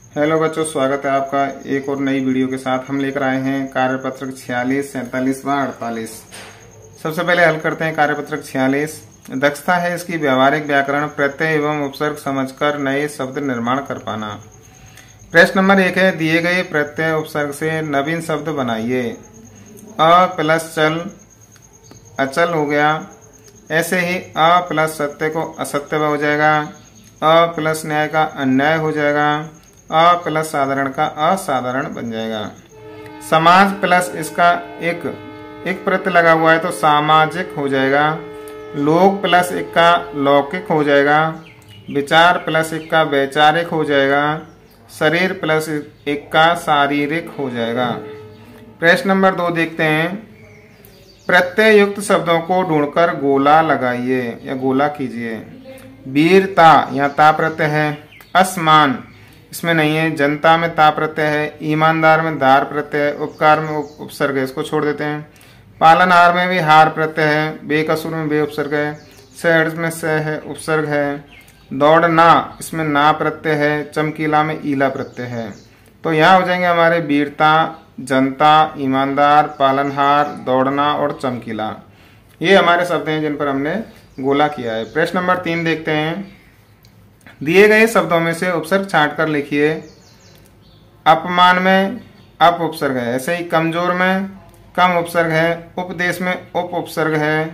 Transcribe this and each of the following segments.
Hello बच्चों, स्वागत है आपका एक और नई वीडियो के साथ। हम लेकर आए हैं कार्यपत्रक 46, 47 व 48। सबसे पहले हल करते हैं कार्यपत्रक 46। दक्षता है इसकी व्यावहारिक व्याकरण, प्रत्यय एवं उपसर्ग समझकर नए शब्द निर्माण कर पाना। प्रश्न नंबर 1 है, दिए गए प्रत्यय उपसर्ग से नवीन शब्द बनाइए। अ प्लस चल अचल हो गया। ऐसे ही अ प्लस सत्य को असत्य हो जाएगा। अ प्लस न्याय का अन्याय हो जाएगा। अ प्लस साधारण का असाधारण बन जाएगा। समाज प्लस इसका एक प्रत्यय लगा हुआ है तो सामाजिक हो जाएगा। लोक प्लस एक का लौकिक हो जाएगा। विचार प्लस एक का वैचारिक हो जाएगा। शरीर प्लस एक का शारीरिक हो जाएगा। प्रश्न नंबर 2 देखते हैं। प्रत्यय युक्त शब्दों को ढूंढकर गोला लगाइए या गोला कीजिए। वीरता, यहाँ ता प्रत्यय है। असमान इसमें नहीं है। जनता में ता प्रत्यय है। ईमानदार में दार प्रत्यय है। उपकार में उपसर्ग है, इसको छोड़ देते हैं। पालनहार में भी हार प्रत्यय है। बेकसूर में बे उपसर्ग है। सहर्ष में स है, उपसर्ग है। दौड़ना इसमें ना प्रत्यय है। चमकीला में ईला प्रत्यय है। तो यहाँ हो जाएंगे हमारे वीरता, जनता, ईमानदार, पालनहार, दौड़ना और चमकीला। ये हमारे शब्द हैं जिन पर हमने गोला किया है। प्रश्न नंबर 3 देखते हैं। दिए गए शब्दों में से उपसर्ग छांट कर लिखिए। अपमान में अप उपसर्ग है। ऐसे ही कमजोर में कम उपसर्ग है। उपदेश में उप उपसर्ग है।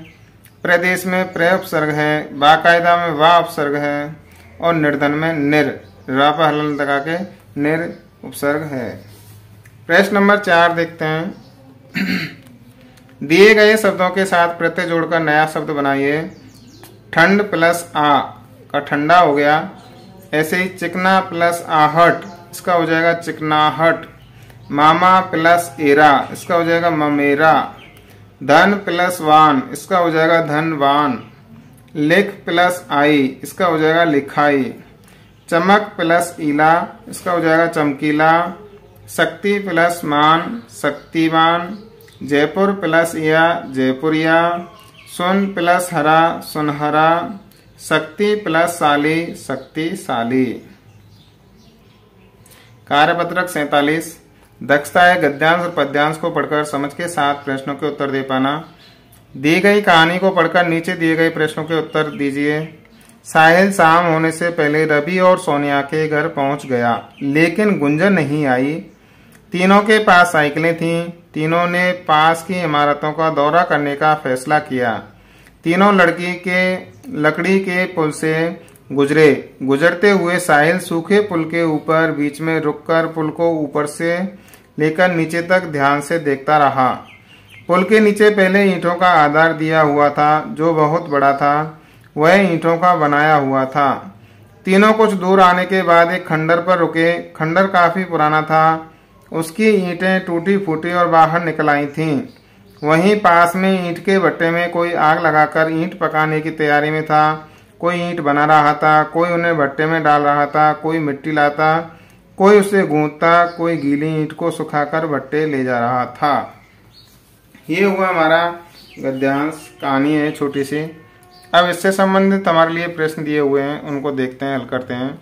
प्रदेश में प्र उपसर्ग है। बाकायदा में वा उपसर्ग है। और निर्धन में निर रा पर हलन लगा के निर उपसर्ग है। प्रश्न नंबर 4 देखते हैं। दिए गए शब्दों के साथ प्रत्यय जोड़कर नया शब्द बनाइए। ठंड प्लस आ का ठंडा हो गया। ऐसे ही चिकना प्लस आहट, इसका हो जाएगा चिकनाहट। मामा प्लस एरा, इसका हो जाएगा ममेरा। धन प्लस वान, इसका हो जाएगा धनवान। लिख प्लस आई, इसका हो जाएगा लिखाई। चमक प्लस ईला, इसका हो जाएगा चमकीला। शक्ति प्लस मान, शक्तिमान। जयपुर प्लस या, जयपुरिया। सुन प्लस हरा, सुनहरा। शक्ति प्लस साली, शक्तिशाली। कार्यपत्रक 47। दक्षता है गद्यांश और पद्यांश को पढ़कर समझ के साथ प्रश्नों के उत्तर दे पाना। दी गई कहानी को पढ़कर नीचे दिए गए प्रश्नों के उत्तर दीजिए। साहिल शाम होने से पहले रवि और सोनिया के घर पहुंच गया, लेकिन गुंजन नहीं आई। तीनों के पास साइकिलें थीं। तीनों ने पास की इमारतों का दौरा करने का फैसला किया। तीनों लकड़ी के पुल से गुजरे। गुजरते हुए साहिल सूखे पुल के ऊपर बीच में रुककर पुल को ऊपर से लेकर नीचे तक ध्यान से देखता रहा। पुल के नीचे पहले ईंटों का आधार दिया हुआ था, जो बहुत बड़ा था। वह ईंटों का बनाया हुआ था। तीनों कुछ दूर आने के बाद एक खंडर पर रुके। खंडर काफी पुराना था। उसकी ईंटें टूटी फूटी और बाहर निकल आई थीं। वहीं पास में ईंट के भट्टे में कोई आग लगाकर ईंट पकाने की तैयारी में था। कोई ईंट बना रहा था, कोई उन्हें भट्टे में डाल रहा था, कोई मिट्टी लाता, कोई उसे गूंथता, कोई गीली ईंट को सुखाकर भट्टे ले जा रहा था। ये हुआ हमारा गद्यांश, कहानी है छोटी सी। अब इससे संबंधित हमारे लिए प्रश्न दिए हुए हैं, उनको देखते हैं, हल करते हैं।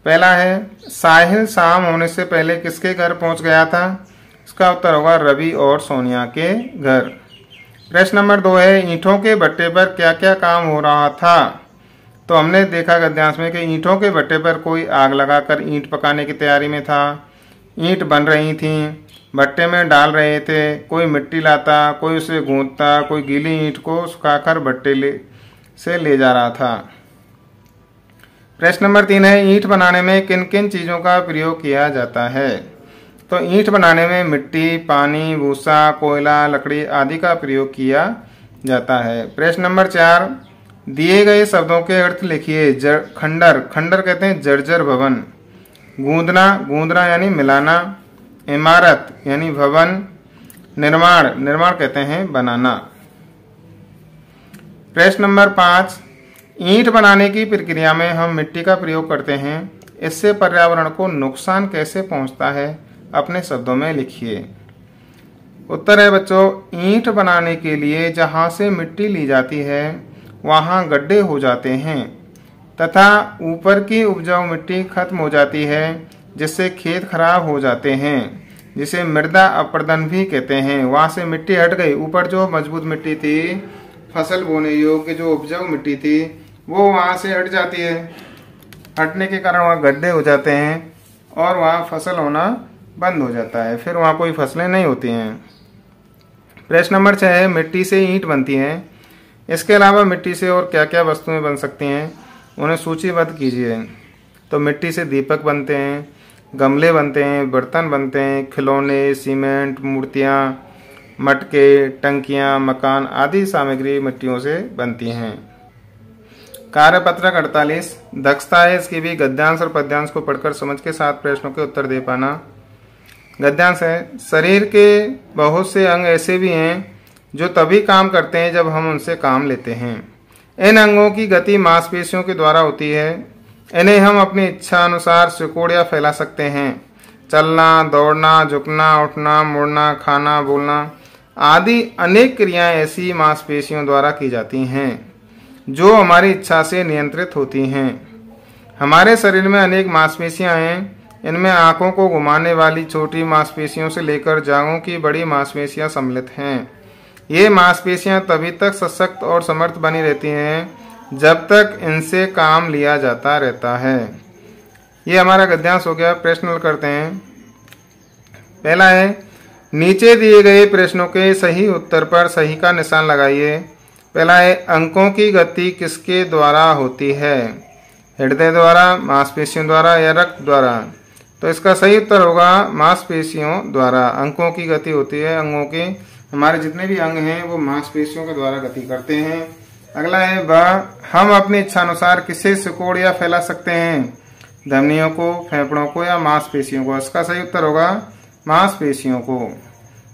पहला है, साहिल शाम होने से पहले किसके घर पहुंच गया था? इसका उत्तर होगा रवि और सोनिया के घर। प्रश्न नंबर 2 है, ईंटों के भट्टे पर क्या क्या काम हो रहा था? तो हमने देखा गद्यांश में कि ईंटों के भट्टे पर कोई आग लगाकर ईंट पकाने की तैयारी में था। ईंट बन रही थीं, भट्टे में डाल रहे थे। कोई मिट्टी लाता, कोई उसे गूंथता, कोई गीली ईंट को सुखाकर भट्टे से ले जा रहा था। प्रश्न नंबर 3 है, ईंट बनाने में किन किन चीजों का प्रयोग किया जाता है? तो ईंट बनाने में मिट्टी, पानी, भूसा, कोयला, लकड़ी आदि का प्रयोग किया जाता है। प्रश्न नंबर 4, दिए गए शब्दों के अर्थ लिखिए। खंडर, खंडर कहते हैं जर्जर भवन। गूंदना, गूंदना यानी मिलाना। इमारत यानी भवन। निर्माण, निर्माण कहते हैं बनाना। प्रश्न नंबर 5, ईंट बनाने की प्रक्रिया में हम मिट्टी का प्रयोग करते हैं। इससे पर्यावरण को नुकसान कैसे पहुंचता है? अपने शब्दों में लिखिए। उत्तर है बच्चों, ईंट बनाने के लिए जहां से मिट्टी ली जाती है वहां गड्ढे हो जाते हैं तथा ऊपर की उपजाऊ मिट्टी खत्म हो जाती है, जिससे खेत खराब हो जाते हैं, जिसे मृदा अपरदन भी कहते हैं। वहां से मिट्टी हट गई, ऊपर जो मजबूत मिट्टी थी, फसल बोने योग्य जो उपजाऊ मिट्टी थी, वो वहां से हट जाती है। हटने के कारण वहाँ गड्ढे हो जाते हैं और वहाँ फसल होना बंद हो जाता है, फिर वहाँ कोई फसलें नहीं होती हैं। प्रश्न नंबर 6 है, मिट्टी से ईंट बनती है। इसके अलावा मिट्टी से और क्या क्या वस्तुएं बन सकती हैं, उन्हें सूचीबद्ध कीजिए। तो मिट्टी से दीपक बनते हैं, गमले बनते हैं, बर्तन बनते हैं, खिलौने, सीमेंट, मूर्तियाँ, मटके, टंकियाँ, मकान आदि सामग्री मिट्टियों से बनती हैं। कार्यपत्रक 48 दक्षता है इसकी भी गद्यांश और पद्यांश को पढ़कर समझ के साथ प्रश्नों के उत्तर दे पाना। गद्यांश है, शरीर के बहुत से अंग ऐसे भी हैं जो तभी काम करते हैं जब हम उनसे काम लेते हैं। इन अंगों की गति मांसपेशियों के द्वारा होती है। इन्हें हम अपनी इच्छा अनुसार सिकोड़ या फैला सकते हैं। चलना, दौड़ना, झुकना, उठना, मुड़ना, खाना, बोलना आदि अनेक क्रियाएं ऐसी मांसपेशियों द्वारा की जाती हैं जो हमारी इच्छा से नियंत्रित होती हैं। हमारे शरीर में अनेक मांसपेशियां हैं। इनमें आंखों को घुमाने वाली छोटी मांसपेशियों से लेकर जांघों की बड़ी मांसपेशियां सम्मिलित हैं। ये मांसपेशियां तभी तक सशक्त और समर्थ बनी रहती हैं जब तक इनसे काम लिया जाता रहता है। ये हमारा गद्यांश हो गया। प्रश्न हल करते हैं। पहला है, नीचे दिए गए प्रश्नों के सही उत्तर पर सही का निशान लगाइए। पहला है, अंकों की गति किसके द्वारा होती है? हृदय द्वारा, मांसपेशियों द्वारा या रक्त द्वारा? तो इसका सही उत्तर होगा मांसपेशियों द्वारा। अंकों की गति होती है, अंगों के हमारे जितने भी अंग हैं वो मांसपेशियों के द्वारा गति करते हैं। अगला है, हम अपनी इच्छा अनुसार किसे सिकोड़ या फैला सकते हैं? धमनियों को, फेफड़ों को या मांसपेशियों को? इसका सही उत्तर होगा मांसपेशियों को।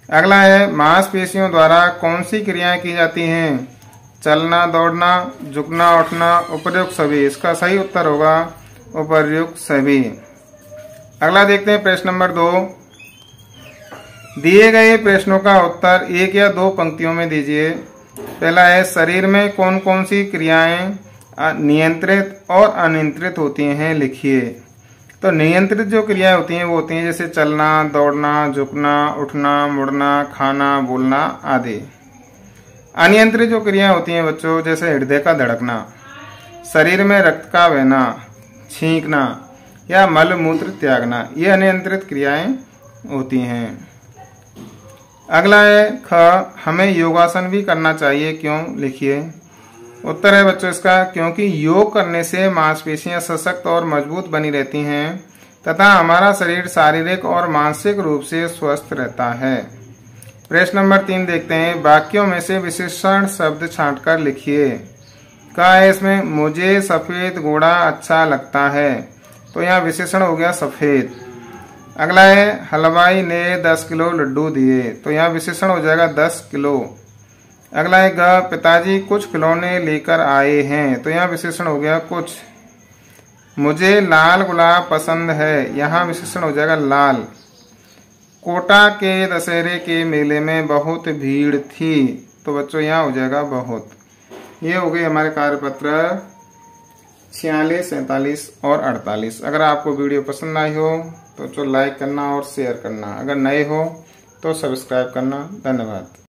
अगला है, मांसपेशियों द्वारा कौन सी क्रियाएं की जाती हैं? चलना, दौड़ना, झुकना, उठना, उपर्युक्त सभी? इसका सही उत्तर होगा उपर्युक्त सभी। अगला देखते हैं प्रश्न नंबर 2। दिए गए प्रश्नों का उत्तर एक या दो पंक्तियों में दीजिए। पहला है, शरीर में कौन कौन सी क्रियाएं नियंत्रित और अनियंत्रित होती हैं, लिखिए। तो नियंत्रित जो क्रियाएं होती हैं वो होती हैं जैसे चलना, दौड़ना, झुकना, उठना, मुड़ना, खाना, बोलना आदि। अनियंत्रित जो क्रियाएं होती हैं बच्चों, जैसे हृदय का धड़कना, शरीर में रक्त का बहना, छींकना या मल मूत्र त्यागना, ये अनियंत्रित क्रियाएं होती हैं। अगला है, ख, हमें योगासन भी करना चाहिए, क्यों, लिखिए। उत्तर है बच्चों इसका, क्योंकि योग करने से मांसपेशियां सशक्त और मजबूत बनी रहती हैं तथा हमारा शरीर शारीरिक और मानसिक रूप से स्वस्थ रहता है। प्रश्न नंबर 3 देखते हैं। वाक्यों में से विशेषण शब्द छांटकर लिखिए। क्या है इसमें? मुझे सफेद घोड़ा अच्छा लगता है, तो यहाँ विशेषण हो गया सफेद। अगला है, हलवाई ने 10 किलो लड्डू दिए, तो यहाँ विशेषण हो जाएगा 10 किलो। अगला है, ग, पिताजी कुछ खिलौने लेकर आए हैं, तो यहाँ विशेषण हो गया कुछ। मुझे लाल गुलाब पसंद है, यहाँ विशेषण हो जाएगा लाल। कोटा के दशहरे के मेले में बहुत भीड़ थी, तो बच्चों यहाँ हो जाएगा बहुत। ये हो गए हमारे कार्यपत्र 46, 47 और 48। अगर आपको वीडियो पसंद आई हो तो लाइक करना और शेयर करना। अगर नए हो तो सब्सक्राइब करना। धन्यवाद।